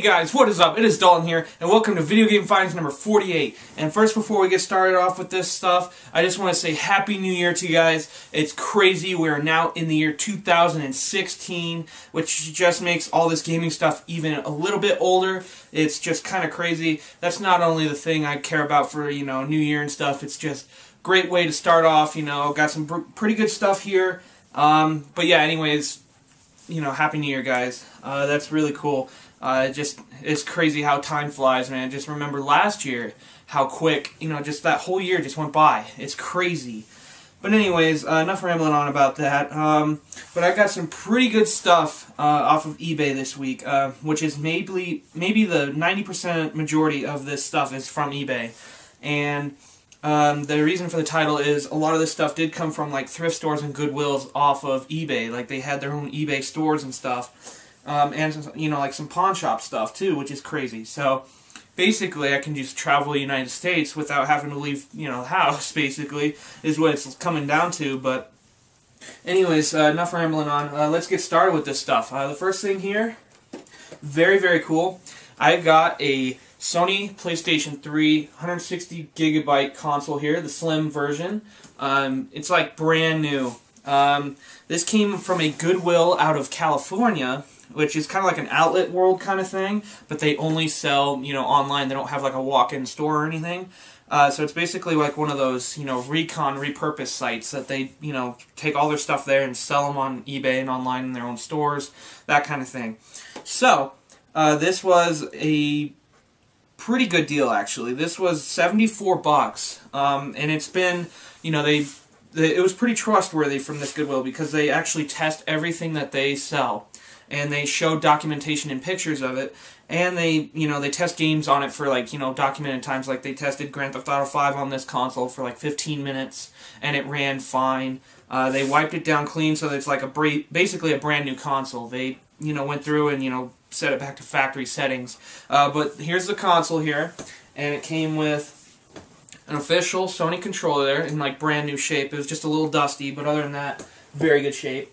Hey guys, what is up? It is Dalton here, and welcome to Video Game Finds number 48. And first, before we get started off with this stuff, I just want to say Happy New Year to you guys. It's crazy. We are now in the year 2016, which just makes all this gaming stuff even a little bit older. It's just kind of crazy. That's not only the thing I care about for, New Year and stuff. It's just a great way to start off, Got some pretty good stuff here. But yeah, anyways, Happy New Year, guys. That's really cool. It's crazy how time flies, man. Just remember last year, how quick, just that whole year just went by. It's crazy. But anyways, enough rambling on about that. But I got some pretty good stuff off of eBay this week, which is maybe the 90% majority of this stuff is from eBay. And the reason for the title is a lot of this stuff did come from like thrift stores and Goodwills off of eBay. Like they had their own eBay stores and stuff. And like some pawn shop stuff too, which is crazy. So basically I can just travel the United States without having to leave, the house, basically, is what it's coming down to. But anyways, enough rambling on. Let's get started with this stuff. The first thing here, very, very cool. I got a Sony PlayStation 3 160 gigabyte console here, the slim version. It's like brand new. This came from a Goodwill out of California, which is kind of like an outlet world kind of thing, but they only sell, online. They don't have like a walk-in store or anything. So it's basically like one of those, repurposed sites that they, take all their stuff there and sell them on eBay and online in their own stores, that kind of thing. So, this was a pretty good deal, actually. This was 74 bucks, and it's been, it was pretty trustworthy from this Goodwill because they actually test everything that they sell. And they show documentation and pictures of it, and they test games on it for like, documented times. Like they tested Grand Theft Auto 5 on this console for like 15 minutes, and it ran fine. They wiped it down clean, so that it's like basically a brand new console. They, went through and, set it back to factory settings. But here's the console here, and it came with an official Sony controller there in like brand new shape. It was just a little dusty, but other than that, very good shape.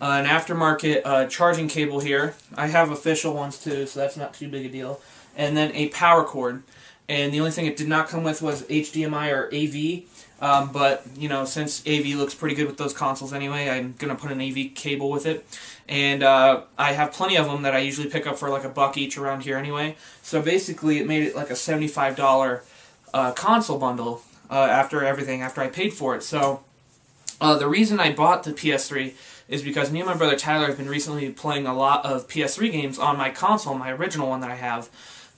An aftermarket charging cable here. I have official ones too, so that's not too big a deal. And then a power cord. And the only thing it did not come with was HDMI or AV. But, since AV looks pretty good with those consoles anyway, I'm going to put an AV cable with it. And I have plenty of them that I usually pick up for like $1 each around here anyway. So basically it made it like a $75 console bundle after I paid for it. So the reason I bought the PS3 is because me and my brother Tyler have been recently playing a lot of PS3 games on my console, my original one that I have.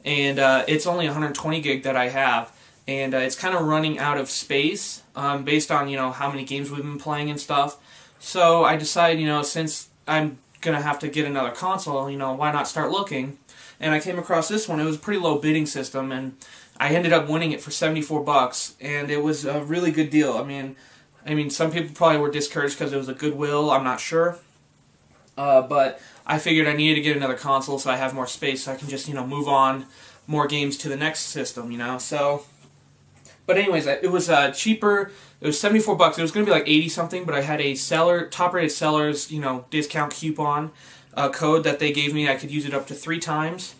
And it's only 120 gig that I have. And it's kind of running out of space based on, how many games we've been playing and stuff. So I decided, since I'm going to have to get another console, why not start looking? And I came across this one. It was a pretty low bidding system, and I ended up winning it for 74 bucks. And it was a really good deal. I mean, some people probably were discouraged because it was a Goodwill, I'm not sure. But I figured I needed to get another console so I have more space so I can just, move on more games to the next system, So, but anyways, it was cheaper. It was 74 bucks. It was going to be like 80 something, but I had a top-rated seller's, discount coupon code that they gave me. I could use it up to 3 times.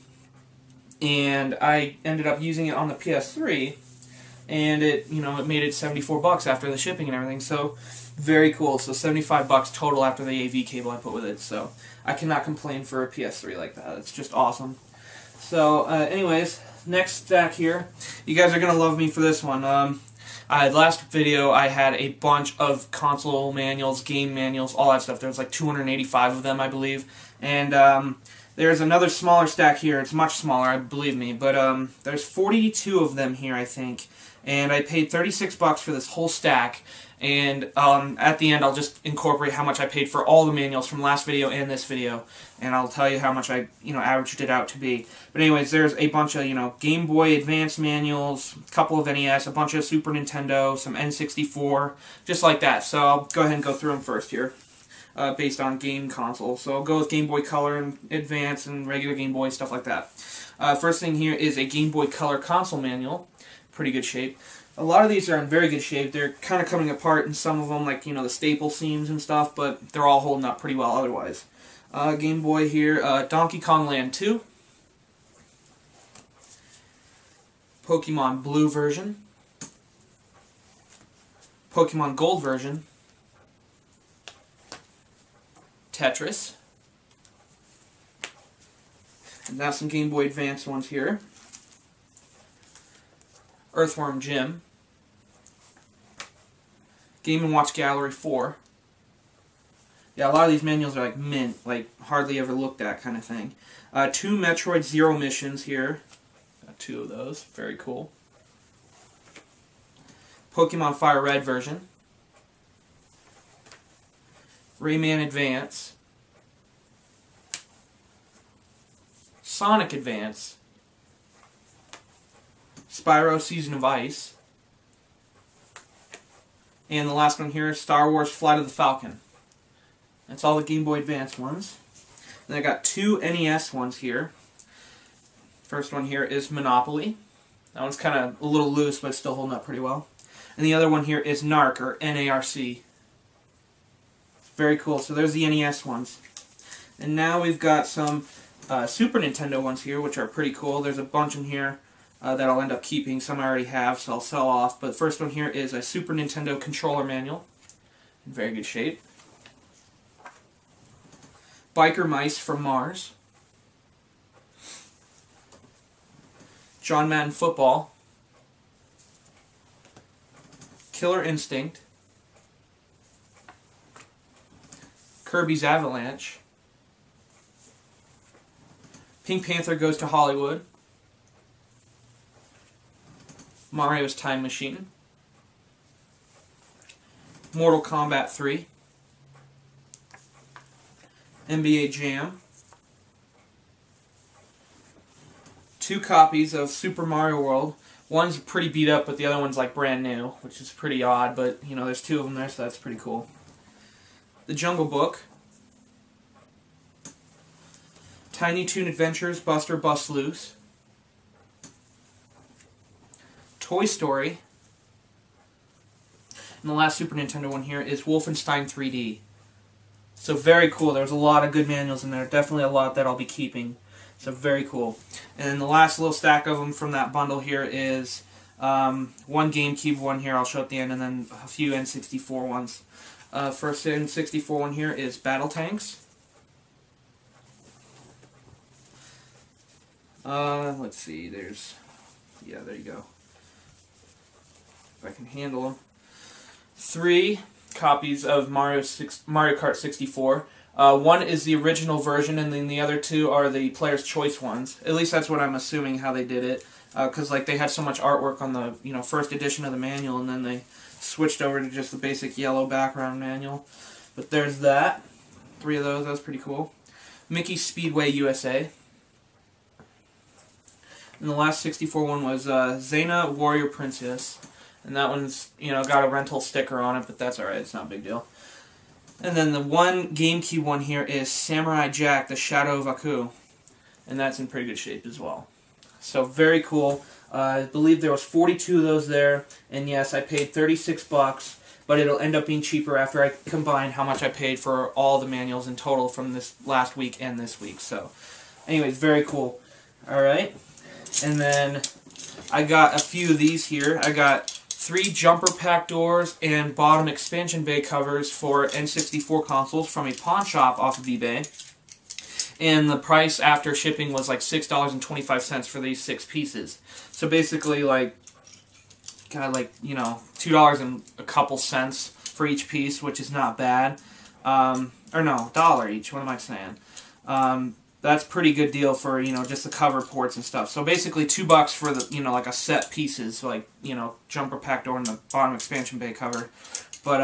And I ended up using it on the PS3. And it, it made it 74 bucks after the shipping and everything, so very cool. So 75 bucks total after the AV cable I put with it, so I cannot complain for a PS3 like that. It's just awesome. So, anyways, next stack here. You guys are going to love me for this one. Last video I had a bunch of console manuals, game manuals, all that stuff. There was like 285 of them, I believe. And there's another smaller stack here. It's much smaller, believe me, but there's 42 of them here, I think. And I paid 36 bucks for this whole stack, and at the end I'll just incorporate how much I paid for all the manuals from last video and this video, and I'll tell you how much I averaged it out to be. But anyways, there's a bunch of Game Boy Advance manuals, a couple of NES, a bunch of Super Nintendo, some N64, just like that. So I'll go ahead and go through them first here, based on game console. So I'll go with Game Boy Color and Advance and regular Game Boy, stuff like that. First thing here is a Game Boy Color console manual. Pretty good shape. A lot of these are in very good shape. They're kind of coming apart in some of them, like, the staple seams and stuff, but they're all holding up pretty well otherwise. Game Boy here, Donkey Kong Land 2. Pokemon Blue version, Pokemon Gold version, Tetris, and now some Game Boy Advance ones here. Earthworm Jim, Game & Watch Gallery 4. Yeah, a lot of these manuals are like mint, like hardly ever looked at kind of thing. 2 Metroid Zero missions here. Got 2 of those. Very cool. Pokemon Fire Red version. Rayman Advance. Sonic Advance. Spyro Season of Ice. And the last one here is Star Wars Flight of the Falcon. That's all the Game Boy Advance ones. Then I got 2 NES ones here. First one here is Monopoly. That one's kind of a little loose, but it's still holding up pretty well. And the other one here is NARC, or N-A-R-C. Very cool. So there's the NES ones. And now we've got some Super Nintendo ones here, which are pretty cool. There's a bunch in here that I'll end up keeping. Some I already have, so I'll sell off. But the first one here is a Super Nintendo controller manual. In very good shape. Biker Mice from Mars. John Madden Football. Killer Instinct. Kirby's Avalanche. Pink Panther Goes to Hollywood. Mario's Time Machine. Mortal Kombat 3. NBA Jam. 2 copies of Super Mario World. One's pretty beat up, but the other one's like brand new, which is pretty odd, but you know, there's 2 of them there, so that's pretty cool. The Jungle Book. Tiny Toon Adventures Buster Bust Loose. Toy Story. And the last Super Nintendo one here is Wolfenstein 3D. So very cool. There's a lot of good manuals in there. Definitely a lot that I'll be keeping. So very cool. And then the last little stack of them from that bundle here is one GameCube one here I'll show at the end, and then a few N64 ones. First N64 one here is Battle Tanks. Let's see. There's... Yeah, there you go. If I can handle them. 3 copies of Mario Kart 64. One is the original version, and then the other 2 are the player's choice ones. At least that's what I'm assuming how they did it, because like they had so much artwork on the first edition of the manual, and then they switched over to just the basic yellow background manual. But there's that. 3 of those. That was pretty cool. Mickey Speedway USA. And the last 64 one was Xena Warrior Princess. And that one's, got a rental sticker on it, but that's alright, it's not a big deal. And then the one GameCube one here is Samurai Jack, the Shadow of Aku. And that's in pretty good shape as well. So very cool. I believe there was 42 of those there. And yes, I paid $36, but it'll end up being cheaper after I combine how much I paid for all the manuals in total from this last week and this week. So, anyways, very cool. Alright. And then I got a few of these here. I got 3 jumper pack doors and bottom expansion bay covers for N64 consoles from a pawn shop off of eBay. And the price after shipping was like $6.25 for these 6 pieces. So basically like, $2 and a couple cents for each piece, which is not bad. Or no, $1 each, what am I saying? That's a pretty good deal for, just the cover ports and stuff. So basically $2 for the, like a set pieces, so like, jumper pack door and the bottom expansion bay cover. But,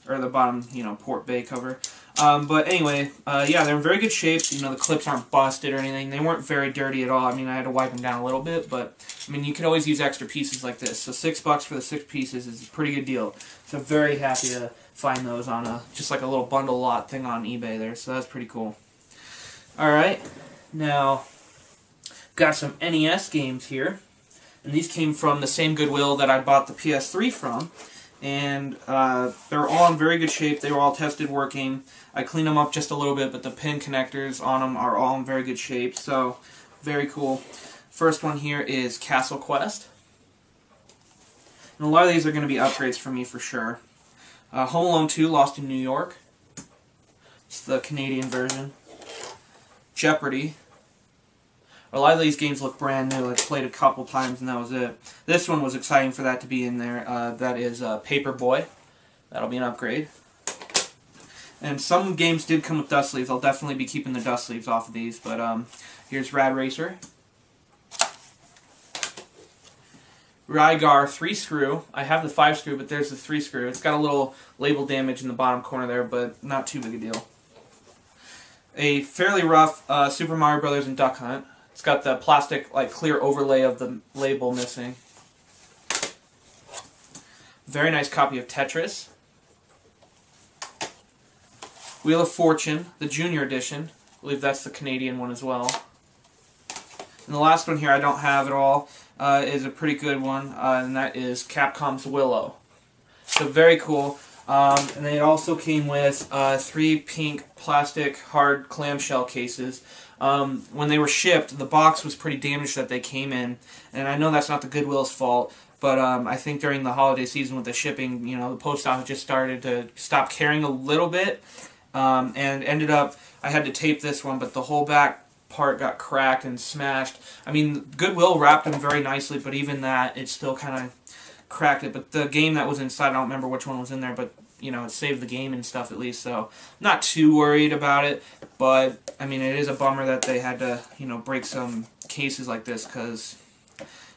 or the bottom, port bay cover. But anyway, yeah, they're in very good shape. The clips aren't busted or anything. They weren't very dirty at all. I mean, I had to wipe them down a little bit, but, you could always use extra pieces like this. So $6 for the 6 pieces is a pretty good deal. So very happy to find those on just like a little bundle lot thing on eBay there. So that's pretty cool. Alright, now, got some NES games here, and these came from the same Goodwill that I bought the PS3 from, and they're all in very good shape. They were all tested working. I cleaned them up just a little bit, but the pin connectors on them are all in very good shape, so very cool. First one here is Castle Quest. And a lot of these are going to be upgrades for me for sure. Home Alone 2, Lost in New York. It's the Canadian version. Jeopardy. A lot of these games look brand new. I played a couple times and that was it. This one was exciting for that to be in there. That is Paperboy. That'll be an upgrade. And some games did come with dust sleeves. I'll definitely be keeping the dust sleeves off of these. But here's Rad Racer. Rygar 3-screw. I have the 5-screw, but there's the 3-screw. It's got a little label damage in the bottom corner there, but not too big a deal. A fairly rough Super Mario Brothers and Duck Hunt. It's got the plastic, like, clear overlay of the label missing. Very nice copy of Tetris. Wheel of Fortune, the Junior Edition. I believe that's the Canadian one as well. And the last one here I don't have at all is a pretty good one, and that is Capcom's Willow. So very cool. And they also came with 3 pink plastic hard clamshell cases. When they were shipped, the box was pretty damaged that they came in, and I know that's not the Goodwill's fault, but I think during the holiday season with the shipping, you know, the post office just started to stop caring a little bit, and ended up, I had to tape this one, but the whole back part got cracked and smashed. I mean, Goodwill wrapped them very nicely, but even that, it still kind of cracked it. But the game that was inside, I don't remember which one was in there, but you know, it saved the game and stuff at least, so not too worried about it. But I mean, it is a bummer that they had to, you know, break some cases like this, because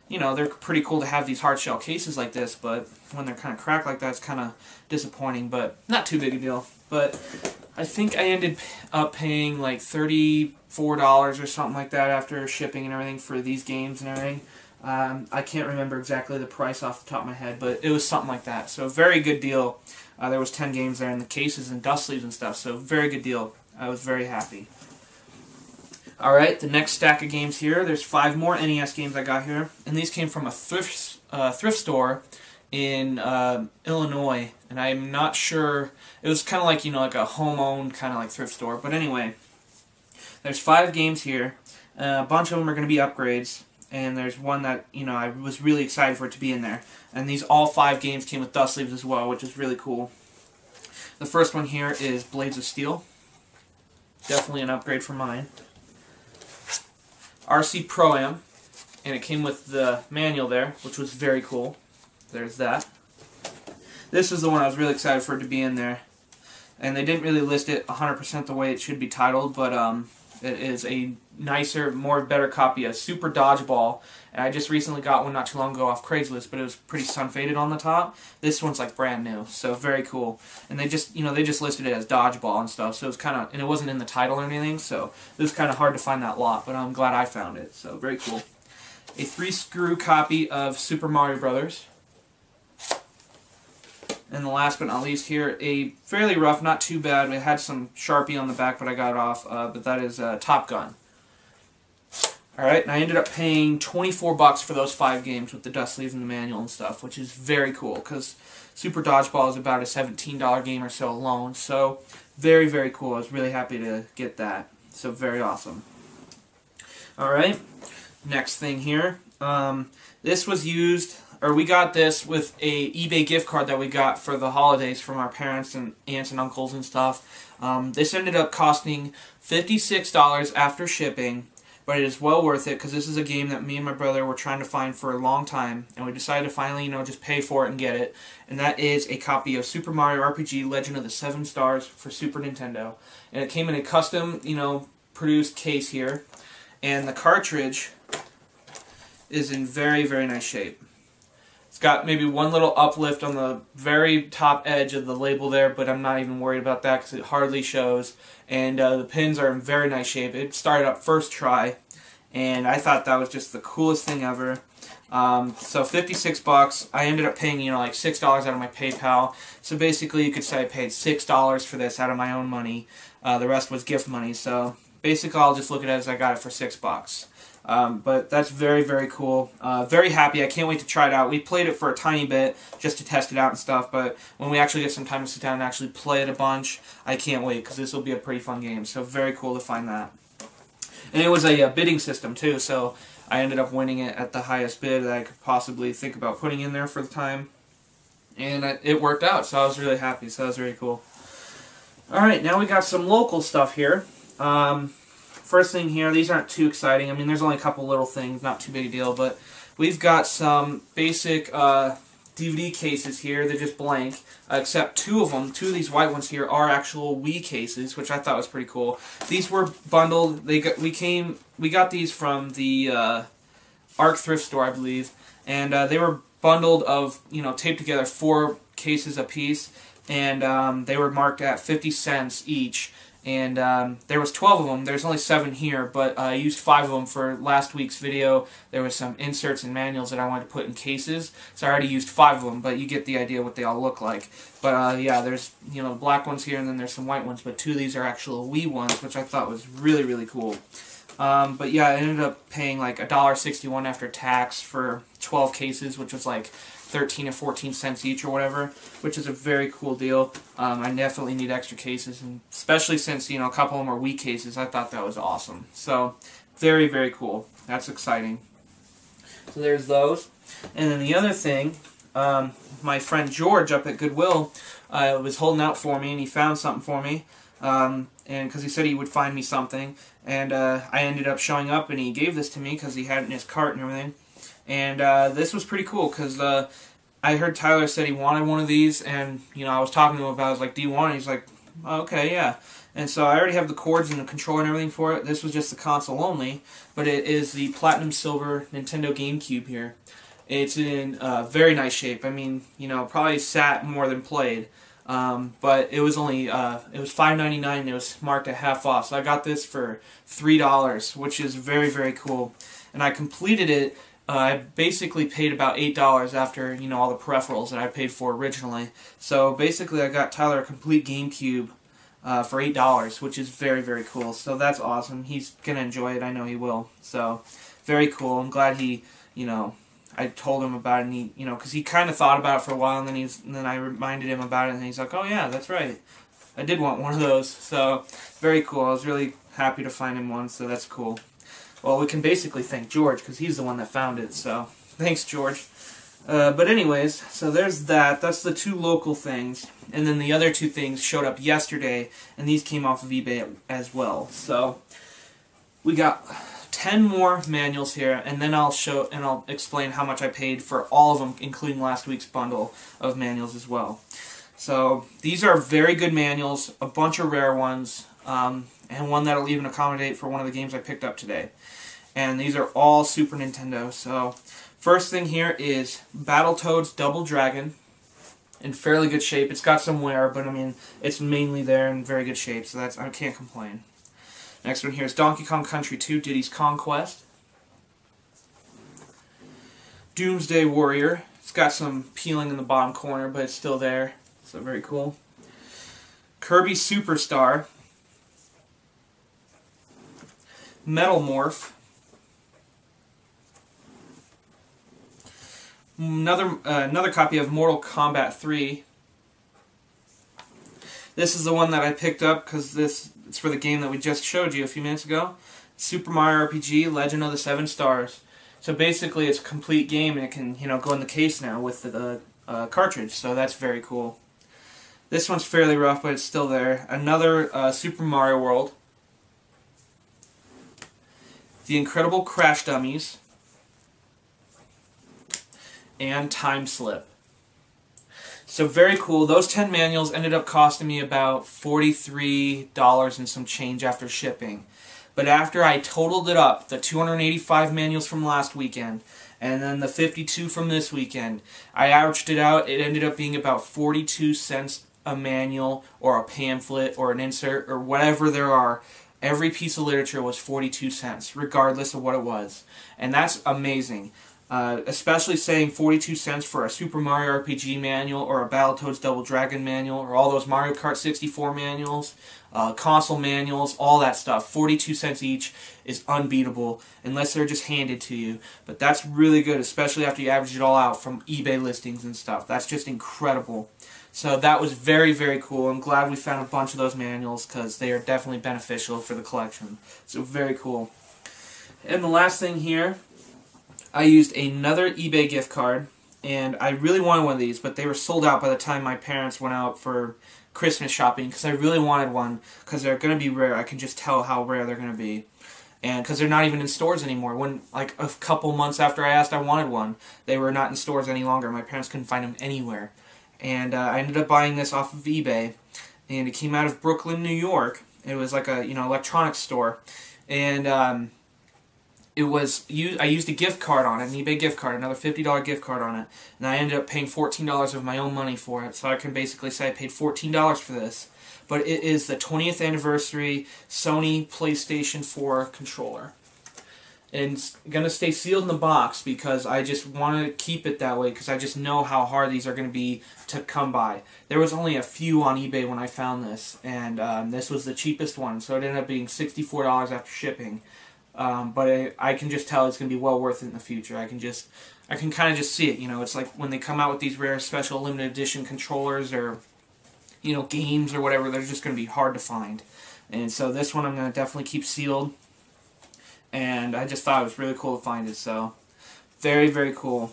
you know, they're pretty cool to have these hard shell cases like this, but when they're kind of cracked like that, it's kind of disappointing, but not too big a deal. But I think I ended up paying like $34 or something like that after shipping and everything for these games and everything. I can't remember exactly the price off the top of my head, but it was something like that. So very good deal. There was 10 games there in the cases and dust sleeves and stuff, so very good deal. I was very happy. Alright, the next stack of games here. There's 5 more NES games I got here, and these came from a thrift store in Illinois, and I'm not sure, it was kind of like, you know, like a home-owned kind of like thrift store, but anyway, there's 5 games here. A bunch of them are going to be upgrades, and there's one that, you know, I was really excited for it to be in there. And these all 5 games came with dust sleeves as well, which is really cool. The first one here is Blades of Steel. Definitely an upgrade for mine. RC Pro-Am, and it came with the manual there, which was very cool. There's that. This is the one I was really excited for it to be in there. And they didn't really list it 100% the way it should be titled, but it is a nicer, better copy of Super Dodgeball. And I just recently got one not too long ago off Craigslist, but it was pretty sun-faded on the top. This one's like brand new, so very cool. And they just, you know, they just listed it as Dodgeball and stuff, so it was kind of, and it wasn't in the title or anything, so it was kind of hard to find that lot, but I'm glad I found it, so very cool. A 3-screw copy of Super Mario Brothers. And the last but not least here, a fairly rough, not too bad. It had some Sharpie on the back, but I got it off. But that is Top Gun. Alright, and I ended up paying $24 for those 5 games with the dust sleeves and the manual and stuff, which is very cool, because Super Dodgeball is about a $17 game or so alone. So, very, very cool. I was really happy to get that. So, very awesome. Alright, next thing here. This was used... or we got this with a eBay gift card that we got for the holidays from our parents and aunts and uncles and stuff. This ended up costing $56 after shipping, but it is well worth it because this is a game that me and my brother were trying to find for a long time, and we decided to finally, you know, just pay for it and get it. And that is a copy of Super Mario RPG Legend of the 7 Stars for Super Nintendo. And it came in a custom, you know, produced case here, and the cartridge is in very, very nice shape. It's got maybe one little uplift on the very top edge of the label there, but I'm not even worried about that because it hardly shows. And the pins are in very nice shape. It started up first try, and I thought that was just the coolest thing ever. So $56. I ended up paying, you know, like $6 out of my PayPal. So basically, you could say I paid $6 for this out of my own money. The rest was gift money. So basically, I'll just look at it as I got it for $6. But that's very, very cool. Very happy. I can't wait to try it out. We played it for a tiny bit just to test it out and stuff, but when we actually get some time to sit down and actually play it a bunch, I can't wait because this will be a pretty fun game. So very cool to find that. And it was a bidding system too, so I ended up winning it at the highest bid that I could possibly think about putting in there for the time. And it worked out, so I was really happy, so that was really cool. Alright, now we got some local stuff here. First thing here, these aren't too exciting. I mean, there's only a couple little things, not too big a deal, but we've got some basic DVD cases here. They're just blank, except two of these white ones here are actual Wii cases, which I thought was pretty cool. These were bundled. We got these from the Arc Thrift store, I believe, and they were bundled of, taped together 4 cases apiece, and they were marked at 50 cents each. And there was 12 of them. There's only 7 here, but I used 5 of them for last week's video. There was some inserts and manuals that I wanted to put in cases, so I already used 5 of them, but you get the idea what they all look like. But yeah, there's black ones here, and then there's some white ones, but 2 of these are actual Wii ones, which I thought was really, really cool. But yeah, I ended up paying like $1.61 after tax for 12 cases, which was like 13 or 14 cents each or whatever, which is a very cool deal. I definitely need extra cases, and especially since, a couple of them are Wii cases, I thought that was awesome. So, very, very cool. That's exciting. So there's those. And then the other thing, my friend George up at Goodwill was holding out for me, and he found something for me. And because he said he would find me something, and I ended up showing up, and he gave this to me because he had it in his cart and everything. And this was pretty cool because I heard Tyler said he wanted one of these, and I was talking to him about it. I was like, "Do you want it?" He's like, oh, "Okay, yeah." And so I already have the cords and the controller and everything for it. This was just the console only, but it is the Platinum Silver Nintendo GameCube here. It's in very nice shape. I mean, probably sat more than played. But it was only it was $5.99 and it was marked at half off. So I got this for $3, which is very, very cool. And I completed it. I basically paid about $8 after all the peripherals that I paid for originally. So basically, I got Tyler a complete GameCube for $8, which is very, very cool. So that's awesome. He's gonna enjoy it. I know he will. So very cool. I'm glad he, I told him about it, and he, because he kind of thought about it for a while, and then I reminded him about it, and he's like, "Oh yeah, that's right. I did want one of those." So very cool. I was really happy to find him one. So that's cool. Well, we can basically thank George, because he's the one that found it, so thanks, George. But anyways, so there's that. That's the 2 local things. And then the other 2 things showed up yesterday, and these came off of eBay as well. So we got 10 more manuals here, and then I'll explain how much I paid for all of them, including last week's bundle of manuals as well. So these are very good manuals, a bunch of rare ones, and one that'll even accommodate for one of the games I picked up today. And these are all Super Nintendo. So first thing here is Battletoads Double Dragon, in fairly good shape. It's got some wear, but I mean, it's mainly there in very good shape, so I can't complain. Next one here is Donkey Kong Country 2 Diddy's Conquest. Doomsday Warrior. It's got some peeling in the bottom corner, but it's still there, so very cool. Kirby Superstar. Metal Morph. Another copy of Mortal Kombat 3. This is the one that I picked up because it's for the game that we just showed you a few minutes ago. Super Mario RPG Legend of the 7 Stars. So basically it's a complete game, and it can go in the case now with the cartridge, so that's very cool. This one's fairly rough, but it's still there. Another Super Mario World. The Incredible Crash Dummies. And Time Slip. So very cool. Those 10 manuals ended up costing me about $43 and some change after shipping. But after I totaled it up, the 285 manuals from last weekend, and then the 52 from this weekend, I averaged it out. It ended up being about 42 cents a manual, or a pamphlet, or an insert, or whatever there are. Every piece of literature was 42 cents, regardless of what it was. And that's amazing. Especially saying 42 cents for a Super Mario RPG manual, or a Battletoads Double Dragon manual, or all those Mario Kart 64 manuals, console manuals, all that stuff. 42 cents each is unbeatable, unless they're just handed to you. But that's really good, especially after you average it all out from eBay listings and stuff. That's just incredible. So that was very, very cool. I'm glad we found a bunch of those manuals, because they are definitely beneficial for the collection. So very cool. And the last thing here I used another eBay gift card, and I really wanted one of these, but they were sold out by the time my parents went out for Christmas shopping, because I really wanted one, because they're going to be rare. I can just tell how rare they're going to be. And because they're not even in stores anymore. When, like, a couple months after I asked, I wanted one, they were not in stores any longer. My parents couldn't find them anywhere. And I ended up buying this off of eBay, and it came out of Brooklyn, New York. It was like a, electronics store. And I used a gift card on it, an eBay gift card, another $50 gift card on it, and I ended up paying $14 of my own money for it. So I can basically say I paid $14 for this. But it is the 20th anniversary Sony PlayStation 4 controller. And it's going to stay sealed in the box because I just want to keep it that way, because I just know how hard these are going to be to come by. There was only a few on eBay when I found this, and this was the cheapest one, so it ended up being $64 after shipping. But I can just tell it's going to be well worth it in the future. I can kind of just see it. It's like when they come out with these rare special limited edition controllers or games or whatever, they're just going to be hard to find. And so this one I'm going to definitely keep sealed. And I just thought it was really cool to find it, so very, very cool.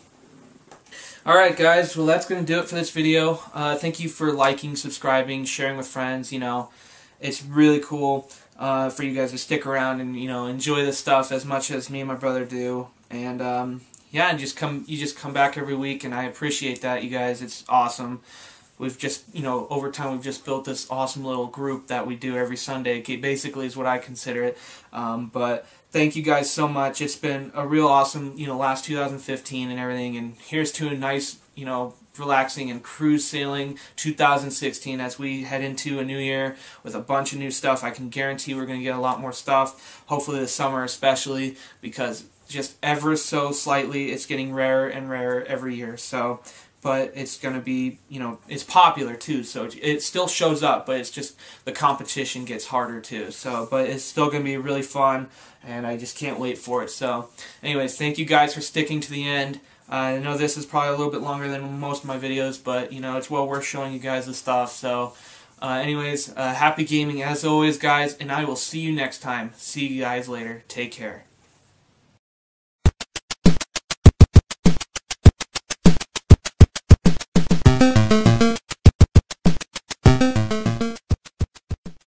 Alright guys, well that's going to do it for this video. Thank you for liking, subscribing, sharing with friends. It's really cool for you guys to stick around and enjoy this stuff as much as me and my brother do. And yeah, you just come back every week, and I appreciate that, you guys. It's awesome. We've just, over time we've just built this awesome little group that we do every Sunday. Basically is what I consider it. But thank you guys so much. It's been a real awesome, last 2015 and everything. And here's to a nice, relaxing and cruise sailing 2016 as we head into a new year with a bunch of new stuff. I can guarantee we're going to get a lot more stuff. Hopefully this summer especially, because just ever so slightly it's getting rarer and rarer every year. So, but it's going to be, it's popular too, so it still shows up, but it's just the competition gets harder too. So, but it's still going to be really fun, and I just can't wait for it. So, anyways, thank you guys for sticking to the end. I know this is probably a little bit longer than most of my videos, but, it's well worth showing you guys the stuff. So, anyways, happy gaming as always, guys, and I will see you next time. See you guys later. Take care.